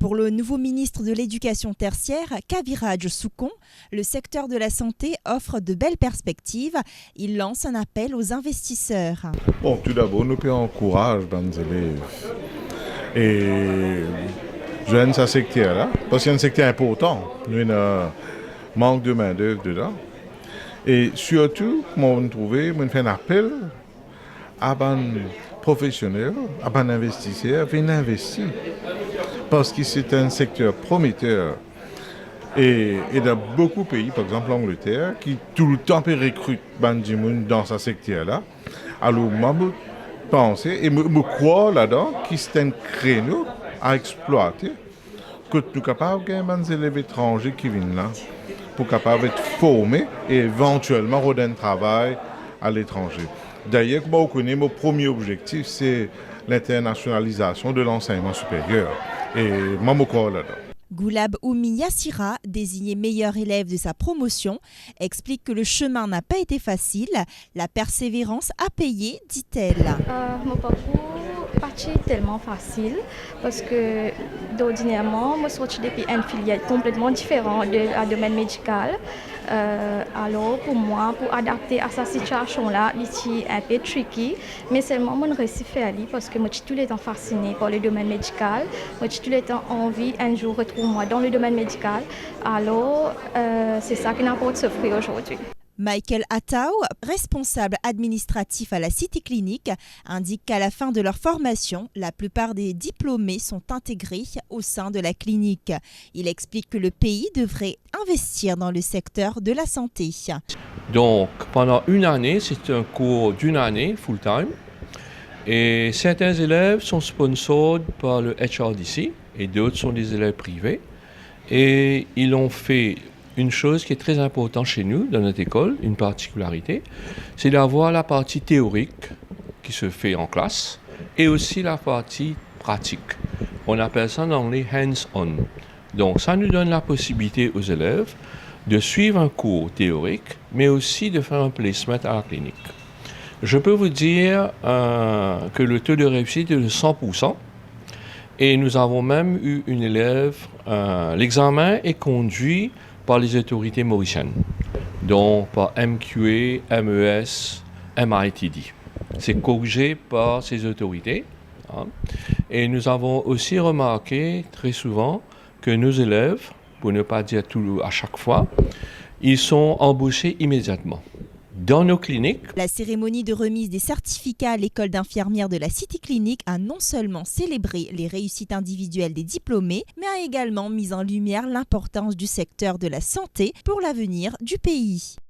Pour le nouveau ministre de l'Éducation tertiaire, Kaviraj Soukon, le secteur de la santé offre de belles perspectives. Il lance un appel aux investisseurs. Bon, tout d'abord, nous encourageons les élèves et joindre ce secteur-là, parce que c'est un secteur important. Nous avons un manque de main-d'œuvre dedans. Et surtout, on fait un appel à des professionnels, à des investisseurs, venir investir. Parce que c'est un secteur prometteur. Et dans beaucoup de pays, par exemple l'Angleterre, qui tout le temps recrute des gens dans ce secteur-là, alors moi, je pense et je crois là-dedans que c'est un créneau à exploiter, que nous sommes capables de des élèves étrangers qui viennent là, pour capables d'être formés et éventuellement redonner un travail à l'étranger. D'ailleurs, comme vous connaissez, mon premier objectif, c'est l'internationalisation de l'enseignement supérieur. Et moi, je crois là-dedans. Goulab Oumi Yassira, désigné meilleur élève de sa promotion, explique que le chemin n'a pas été facile. La persévérance a payé, dit-elle. Mon parcours parti tellement facile parce que d'ordinairement, moi, je suis depuis une filière complètement différente du domaine médical. Alors pour moi, pour adapter à cette situation-là, c'est un peu tricky, mais seulement je réussis à faire parce que moi je suis tout le temps fascinée par le domaine médical. Moi je suis tout le temps envie un jour retrouver moi dans le domaine médical. Alors c'est ça qui n'apporte ce fruit aujourd'hui. Michael Attao, responsable administratif à la City Clinic, indique qu'à la fin de leur formation, la plupart des diplômés sont intégrés au sein de la clinique. Il explique que le pays devrait investir dans le secteur de la santé. Donc, pendant une année, c'est un cours d'une année, full-time. Et certains élèves sont sponsors par le HRDC et d'autres sont des élèves privés. Et ils ont fait une chose qui est très importante chez nous, dans notre école, une particularité, c'est d'avoir la partie théorique qui se fait en classe et aussi la partie pratique. On appelle ça en anglais hands-on. Donc ça nous donne la possibilité aux élèves de suivre un cours théorique, mais aussi de faire un placement à la clinique. Je peux vous dire que le taux de réussite est de 100%. Et nous avons même eu une élève, l'examen est conduit par les autorités mauriciennes, donc par MQA, MES, MITD. C'est corrigé par ces autorités. Hein. Et nous avons aussi remarqué très souvent que nos élèves, pour ne pas dire tout à chaque fois, ils sont embauchés immédiatement. Dans nos cliniques. La cérémonie de remise des certificats à l'école d'infirmières de la City Clinic a non seulement célébré les réussites individuelles des diplômés, mais a également mis en lumière l'importance du secteur de la santé pour l'avenir du pays.